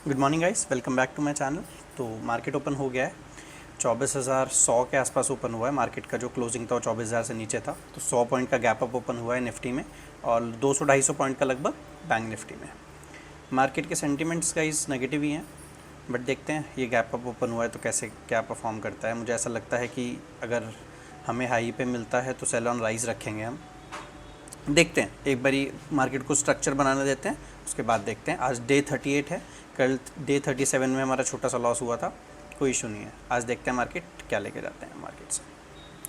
Good morning guys, welcome back to my channel. तो market open हो गया है, 24,100 के आसपास ओपन हुआ है। मार्केट का जो क्लोजिंग था वो 24,000 से नीचे था, तो 100 पॉइंट का गैप अप ओपन हुआ है निफ्टी में और 200-250 पॉइंट का लगभग बैंक निफ्टी में। मार्केट के सेंटिमेंट्स गाइस नेगेटिव ही हैं, बट देखते हैं ये गैप अप ओपन हुआ है तो कैसे क्या परफॉर्म करता है। मुझे ऐसा लगता है कि अगर हमें हाई पे मिलता है तो सेल ऑन राइज रखेंगे हम। देखते हैं, एक बारी मार्केट को स्ट्रक्चर बनाने देते हैं, उसके बाद देखते हैं। आज डे 38 है, कल डे 37 में हमारा छोटा सा लॉस हुआ था, कोई इशू नहीं है। आज देखते हैं मार्केट क्या लेके जाते हैं मार्केट से।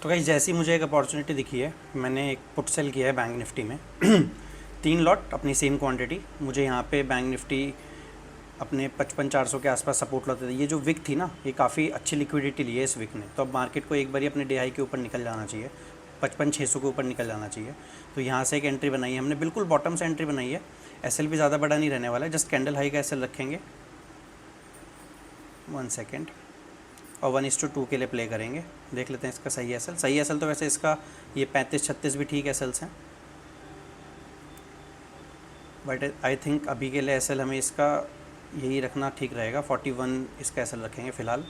तो कहीं जैसी मुझे एक अपॉर्चुनिटी दिखी है, मैंने एक पुट सेल किया है बैंक निफ्टी में 3 लॉट अपनी सेम क्वांटिटी। मुझे यहाँ पे बैंक निफ्टी अपने 55,400 के आसपास सपोर्ट लाते थे। ये जो विक थी ना, ये काफ़ी अच्छी लिक्विडिटी ली है इस विक ने, तो अब मार्केट को एक बारी अपने डे हाई के ऊपर निकल जाना चाहिए, 55,600 के ऊपर निकल जाना चाहिए। तो यहाँ से एक एंट्री बनाई है हमने, बिल्कुल बॉटम से एंट्री बनाई है। एसएल भी ज़्यादा बड़ा नहीं रहने वाला है, जस्ट कैंडल हाई का एसएल रखेंगे 1 सेकेंड और 1:2 के लिए प्ले करेंगे। देख लेते हैं इसका सही एसएल। सही एसएल तो वैसे इसका ये 35-36 भी ठीक एसएल्स हैं, बट आई थिंक अभी के लिए एसएल हमें इसका यही रखना ठीक रहेगा। 41 इसका एसएल रखेंगे फ़िलहाल।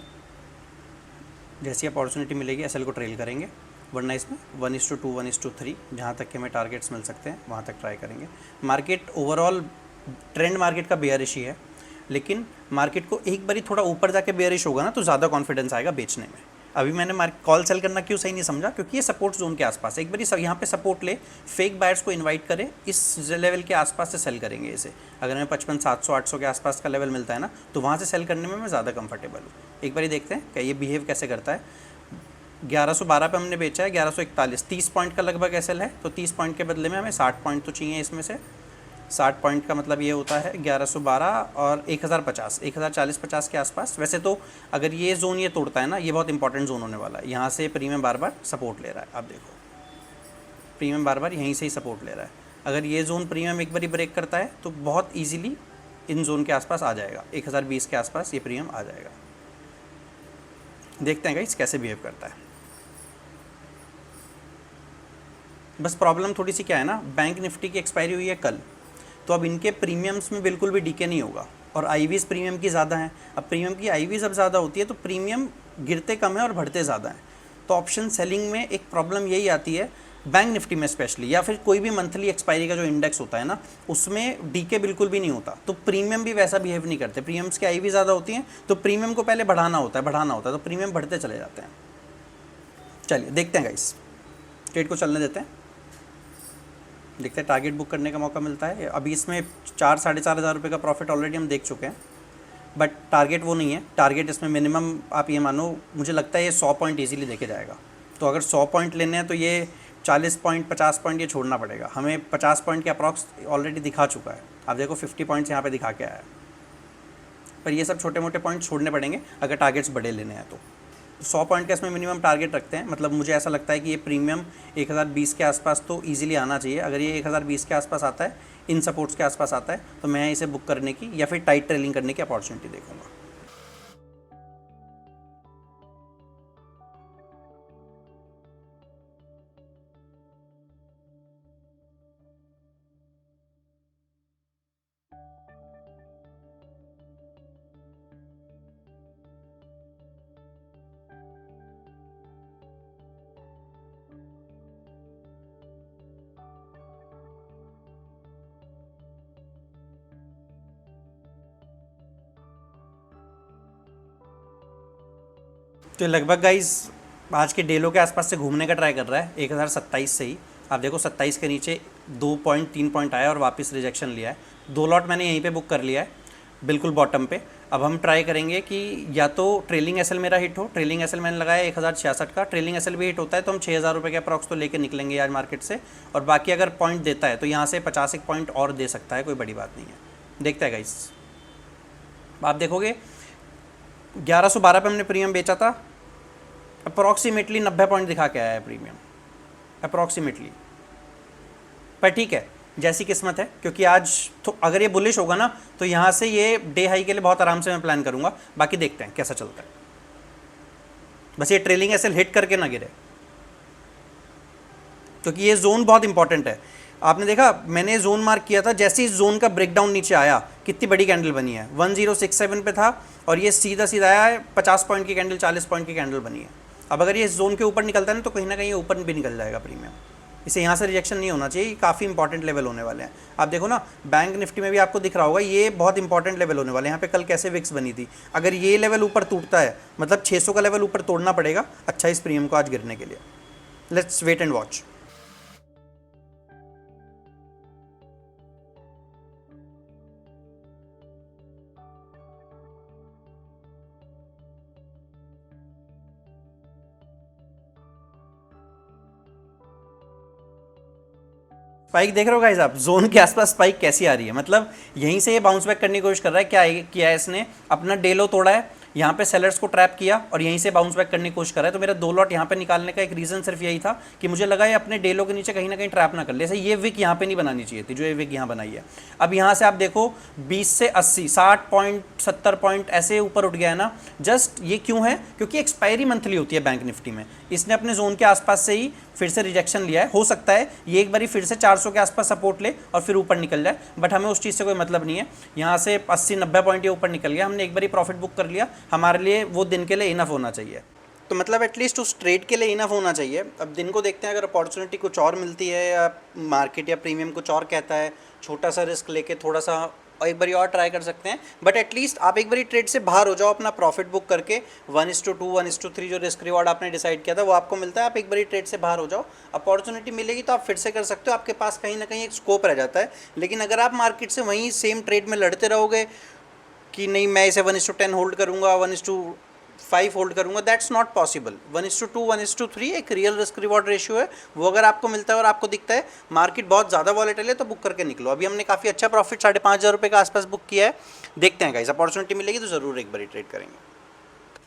जैसी अपॉर्चुनिटी मिलेगी एसएल को ट्रेल करेंगे, वरना इसमें 1:2 1:3 जहाँ तक के हमें टारगेट्स मिल सकते हैं वहाँ तक ट्राई करेंगे। मार्केट ओवरऑल ट्रेंड मार्केट का बेयरिश ही है, लेकिन मार्केट को एक बारी थोड़ा ऊपर जाके बेयरिश होगा ना तो ज़्यादा कॉन्फिडेंस आएगा बेचने में। अभी मैंने कॉल सेल करना क्यों सही नहीं समझा, क्योंकि ये सपोर्ट जोन के आसपास एक बारी सब यहाँ पे सपोर्ट ले, फेक बायर्स को इनवाइट करे, इस लेवल के आसपास से सेल करेंगे इसे। अगर हमें 55,700-800 के आसपास का लेवल मिलता है ना, तो वहाँ से सेल करने में मैं ज़्यादा कंफर्टेबल हूँ। एक बारी देखते हैं क्या ये बिहेव कैसे करता है। 1112 पे हमने बेचा है, 1141, 30 पॉइंट का लगभग एसएल है, तो 30 पॉइंट के बदले में हमें 60 पॉइंट तो चाहिए इसमें से। 60 पॉइंट का मतलब ये होता है 1112 और 1050, 1040-50 के आसपास। वैसे तो अगर ये जोन ये तोड़ता है ना, ये बहुत इंपॉर्टेंट जोन होने वाला है। यहाँ से प्रीमियम बार बार सपोर्ट ले रहा है, आप देखो प्रीमियम बार बार यहीं से ही सपोर्ट ले रहा है। अगर ये जोन प्रीमियम एक बारी ब्रेक करता है तो बहुत ईजिली इन जोन के आसपास आ जाएगा, 1020 के आसपास ये प्रीमियम आ जाएगा। देखते हैं गाइस कैसे बिहेव करता है। बस प्रॉब्लम थोड़ी सी क्या है ना, बैंक निफ्टी की एक्सपायरी हुई है कल, तो अब इनके प्रीमियम्स में बिल्कुल भी डीके नहीं होगा, और आईवीज़ प्रीमियम की ज़्यादा हैं। अब प्रीमियम की आईवीज़ अब ज़्यादा होती है तो प्रीमियम गिरते कम है और बढ़ते ज़्यादा हैं। तो ऑप्शन सेलिंग में एक प्रॉब्लम यही आती है बैंक निफ्टी में स्पेशली, या फिर कोई भी मंथली एक्सपायरी का जो इंडेक्स होता है ना, उसमें डीके बिल्कुल भी नहीं होता, तो प्रीमियम भी वैसा बिहेव नहीं करते। प्रीमियम्स की आईवी ज़्यादा होती हैं तो प्रीमियम को पहले बढ़ाना होता है, तो प्रीमियम बढ़ते चले जाते हैं। चलिए देखते हैं गाइस, ट्रेड को चलने देते हैं, देखते हैं टारगेट बुक करने का मौका मिलता है। अभी इसमें 4-4.5 हज़ार रुपये का प्रॉफिट ऑलरेडी हम देख चुके हैं, बट टारगेट वो नहीं है। टारगेट इसमें मिनिमम आप ये मानो, मुझे लगता है ये 100 पॉइंट ईजिली देके जाएगा। तो अगर 100 पॉइंट लेने हैं तो ये 40 पॉइंट 50 पॉइंट ये छोड़ना पड़ेगा हमें। 50 पॉइंट के अप्रॉक्स ऑलरेडी दिखा चुका है, आप देखो 50 पॉइंट्स यहाँ पे दिखा के आया है, पर ये सब छोटे मोटे पॉइंट छोड़ने पड़ेंगे अगर टारगेट्स बड़े लेने हैं तो। 100 पॉइंट का इसमें मिनिमम टारगेट रखते हैं, मतलब मुझे ऐसा लगता है कि ये प्रीमियम 1020 के आसपास तो इजीली आना चाहिए। अगर ये 1020 के आसपास आता है, इन सपोर्ट्स के आसपास आता है, तो मैं इसे बुक करने की या फिर टाइट ट्रेलिंग करने की अपॉर्चुनिटी देखूंगा। तो लगभग गाइज आज के डेलो के आसपास से घूमने का ट्राई कर रहा है 1027 से ही। आप देखो 27 के नीचे 2-3 पॉइंट आया और वापस रिजेक्शन लिया है। 2 लॉट मैंने यहीं पे बुक कर लिया है, बिल्कुल बॉटम पे। अब हम ट्राई करेंगे कि या तो ट्रेलिंग एसएल मेरा हिट हो। ट्रेलिंग एसएल मैंने लगाया 1066 का, ट्रेलिंग एसएल भी हिट होता है तो हम 6,000 रुपये के अप्रॉक्स तो लेके निकलेंगे आज मार्केट से। और बाकी अगर पॉइंट देता है तो यहाँ से 50 एक पॉइंट और दे सकता है, कोई बड़ी बात नहीं है। देखता है गाइस, आप देखोगे 1112 पे हमने प्रीमियम बेचा था, अप्रॉक्सीमेटली 90 पॉइंट दिखा के आया है प्रीमियम, अप्रॉक्सीमेटली। पर ठीक है, जैसी किस्मत है, क्योंकि आज तो अगर ये बुलिश होगा ना तो यहाँ से ये डे हाई के लिए बहुत आराम से मैं प्लान करूँगा। बाकी देखते हैं कैसा चलता है, बस ये ट्रेलिंग एसएल हिट करके ना गिरे, क्योंकि ये जोन बहुत इंपॉर्टेंट है। आपने देखा मैंने जोन मार्क किया था, जैसे इस जोन का ब्रेकडाउन नीचे आया कितनी बड़ी कैंडल बनी है, 1067 पे था और ये सीधा सीधा आया है 50 पॉइंट की कैंडल, 40 पॉइंट की कैंडल बनी है। अब अगर ये इस जोन के ऊपर निकलता है ना तो कहीं ना कहीं ये ऊपर भी निकल जाएगा प्रीमियम, इसे यहाँ से रिजेक्शन नहीं होना चाहिए, काफ़ी इंपॉर्टेंट लेवल होने वाले हैं। आप देखो ना बैंक निफ्टी में भी आपको दिख रहा होगा ये बहुत इंपॉर्टेंट लेवल होने वाले हैं। यहाँ पे कल कैसे विक्स बनी थी, अगर ये लेवल ऊपर टूटता है मतलब 600 का लेवल ऊपर तोड़ना पड़ेगा अच्छा इस प्रीमियम को आज गिरने के लिए। Let's wait and watch. Spike देख रहे हो गाइस आप, जोन के आसपास स्पाइक कैसी आ रही है, मतलब यहीं से ये बाउंस बैक करने की कोशिश कर रहा है। क्या किया है इसने, अपना डे लो तोड़ा है, यहाँ पे सेलर्स को ट्रैप किया और यहीं से बाउंस बैक करने की कोशिश कर रहा है। तो मेरा 2 लॉट यहाँ पे निकालने का एक रीज़न सिर्फ यही था कि मुझे लगा ये अपने डे लो के नीचे कहीं ना कहीं ट्रैप ना कर ले। जैसे ये विक यहाँ पे नहीं बनानी चाहिए थी जो ये विक यहाँ बनाई है। अब यहाँ से आप देखो 20 से 80 60 पॉइंट 70 पॉइंट ऐसे ऊपर उठ गया है ना। जस्ट ये क्यों है, क्योंकि एक्सपायरी मंथली होती है बैंक निफ्टी में, इसने अपने जोन के आसपास से ही फिर से रिजेक्शन लिया है। हो सकता है ये एक बारी फिर से 400 के आसपास सपोर्ट ले और फिर ऊपर निकल जाए, बट हमें उस चीज़ से कोई मतलब नहीं है। यहाँ से 80-90 पॉइंट ये ऊपर निकल गया, हमने एक बारी प्रॉफिट बुक कर लिया, हमारे लिए वो दिन के लिए इनफ होना चाहिए। तो मतलब एटलीस्ट उस ट्रेड के लिए इनफ होना चाहिए। अब दिन को देखते हैं, अगर अपॉर्चुनिटी कुछ और मिलती है या मार्केट या प्रीमियम कुछ और कहता है, छोटा सा रिस्क लेके थोड़ा सा और एक बारी और ट्राई कर सकते हैं। बट एटलीस्ट आप एक बारी ट्रेड से बाहर हो जाओ, अपना प्रॉफिट बुक करके 1:2 1:3 जो रिस्क रिवॉर्ड आपने डिसाइड किया था वो आपको मिलता है। आप एक बारी ट्रेड से बाहर हो जाओ, अपॉर्चुनिटी मिलेगी तो आप फिर से कर सकते हो, आपके पास कहीं ना कहीं एक स्कोप रह जाता है। लेकिन अगर आप मार्केट से वहीं सेम ट्रेड में लड़ते रहोगे कि नहीं मैं इसे 1:10 होल्ड करूँगा, 1:5 होल्ड करूँगा, दैट्स नॉट पॉसिबल। 1:2 1:3 एक रियल रिस्क रिवॉर्ड रेशियो है, वो अगर आपको मिलता है और आपको दिखता है मार्केट बहुत ज़्यादा वॉलेटाइल है तो बुक करके निकलो। अभी हमने काफ़ी अच्छा प्रॉफिट 5,500 रुपये के आसपास बुक किया है। देखते हैं गाइस, अपॉर्चुनिटी मिलेगी तो ज़रूर एक बारी ट्रेड करेंगे।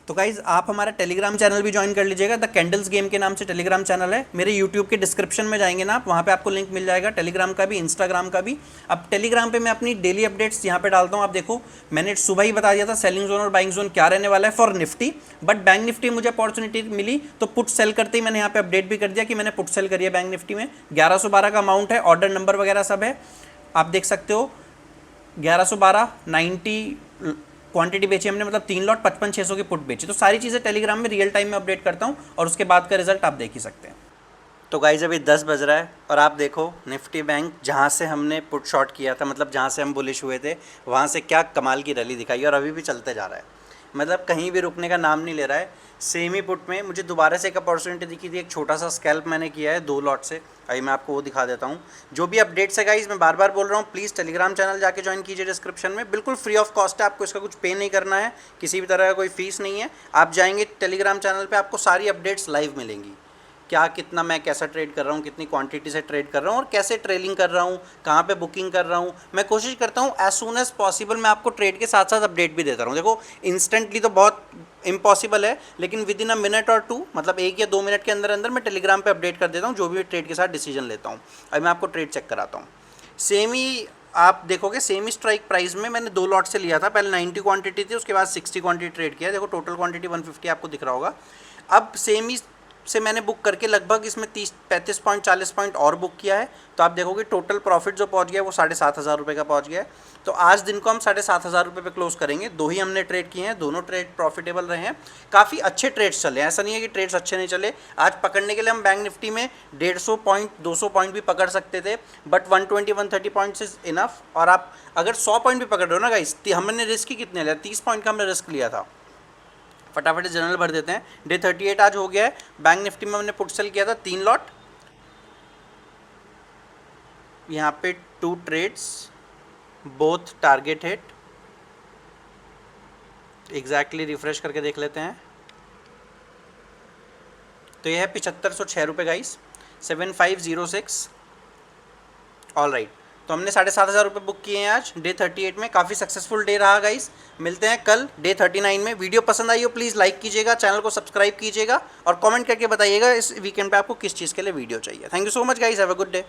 तो गाइज़ आप हमारा टेलीग्राम चैनल भी ज्वाइन कर लीजिएगा, द कैंडल्स गेम के नाम से टेलीग्राम चैनल है। मेरे यूट्यूब के डिस्क्रिप्शन में जाएंगे ना आप, वहाँ पे आपको लिंक मिल जाएगा टेलीग्राम का भी, इंस्टाग्राम का भी। अब टेलीग्राम पे मैं अपनी डेली अपडेट्स यहाँ पे डालता हूँ। आप देखो मैंने सुबह ही बता दिया था सेलिंग जोन और बाइंग जोन क्या रहने वाला है for Nifty, but bank Nifty मुझे अपॉर्चुनिटी मिली तो पुट सेल करते ही मैंने यहाँ पे अपडेट भी कर दिया कि मैंने पुट सेल करी है बैंक निफ्टी में। 1112 का अमाउंट है, ऑर्डर नंबर वगैरह सब है, आप देख सकते हो। 1112 90 क्वांटिटी बेची हमने, मतलब 3 लॉट 55,600 की पुट बेची। तो सारी चीज़ें टेलीग्राम में रियल टाइम में अपडेट करता हूँ और उसके बाद का रिजल्ट आप देख ही सकते हैं। तो गाइज अभी 10 बज रहा है और आप देखो निफ्टी बैंक जहाँ से हमने पुट शॉट किया था, मतलब जहाँ से हम बुलिश हुए थे, वहाँ से क्या कमाल की रैली दिखाई और अभी भी चलते जा रहा है, मतलब कहीं भी रुकने का नाम नहीं ले रहा है। सेम ही पुट में मुझे दोबारा से एक अपॉर्चुनिटी दिखी थी, एक छोटा सा स्कैल्प मैंने किया है 2 लॉट से। अभी मैं आपको वो दिखा देता हूँ। जो भी अपडेट्स है गाइस, मैं बार बार बोल रहा हूँ, प्लीज़ टेलीग्राम चैनल जाके ज्वाइन कीजिए, डिस्क्रिप्शन में बिल्कुल फ्री ऑफ कॉस्ट है, आपको इसका कुछ पे नहीं करना है, किसी भी तरह का कोई फीस नहीं है। आप जाएंगे टेलीग्राम चैनल पर, आपको सारी अपडेट्स लाइव मिलेंगी, क्या कितना मैं कैसा ट्रेड कर रहा हूँ, कितनी क्वांटिटी से ट्रेड कर रहा हूँ और कैसे ट्रेलिंग कर रहा हूँ, कहाँ पे बुकिंग कर रहा हूँ। मैं कोशिश करता हूँ एज सून एज पॉसिबल मैं आपको ट्रेड के साथ साथ अपडेट भी देता रहूँ। देखो इंस्टेंटली तो बहुत इम्पॉसिबल है, लेकिन विद इन अ मिनट और 2, मतलब 1 या 2 मिनट के अंदर अंदर मैं टेलीग्राम पे अपडेट कर देता हूँ जो भी ट्रेड के साथ डिसीजन लेता हूँ। अभी मैं आपको ट्रेड चेक कराता हूँ। सेम ही आप देखोगे, सेम ही स्ट्राइक प्राइस में मैंने 2 लॉट से लिया था। पहले 90 क्वांटिटी थी, उसके बाद 60 क्वांटिटी ट्रेड किया। देखो टोटल क्वांटिटी 150 आपको दिख रहा होगा। अब सेम ही से मैंने बुक करके लगभग इसमें 35 पॉइंट 40 पॉइंट और बुक किया है। तो आप देखोगे टोटल प्रॉफिट जो पहुंच गया है वो 7,500 रुपये का पहुंच गया है। तो आज दिन को हम 7,500 रुपये पे क्लोज करेंगे। 2 ही हमने ट्रेड किए हैं, दोनों ट्रेड प्रॉफिटेबल रहे हैं, काफ़ी अच्छे ट्रेड्स चले हैं। ऐसा नहीं है कि ट्रेड्स अच्छे नहीं चले। आज पकड़ने के लिए हम बैंक निफ्टी में 150 पॉइंट 200 पॉइंट भी पकड़ सकते थे, बट 120-130 पॉइंट्स इज इनफ। और आप अगर 100 पॉइंट भी पकड़ रहे हो ना गाइस, हमने रिस्क ही कितने लिया, 30 पॉइंट का हमने रिस्क लिया था। फटाफट जनरल भर देते हैं। डे 38 आज हो गया है। बैंक निफ्टी में हमने पुट सेल किया था 3 लॉट, यहाँ पे 2 trades, both target hit. Exactly refresh करके देख लेते हैं। तो यह है 7506 रुपये गाइस, 7506। ऑल राइट, तो हमने 7,500 रुपये बुक किए हैं आज डे 38 में। काफ़ी सक्सेसफुल डे रहा गाइस। मिलते हैं कल डे 39 में। वीडियो पसंद आई हो प्लीज़ लाइक कीजिएगा, चैनल को सब्सक्राइब कीजिएगा और कमेंट करके बताइएगा इस वीकेंड पे आपको किस चीज़ के लिए वीडियो चाहिए। Thank you so much guys, have a good day.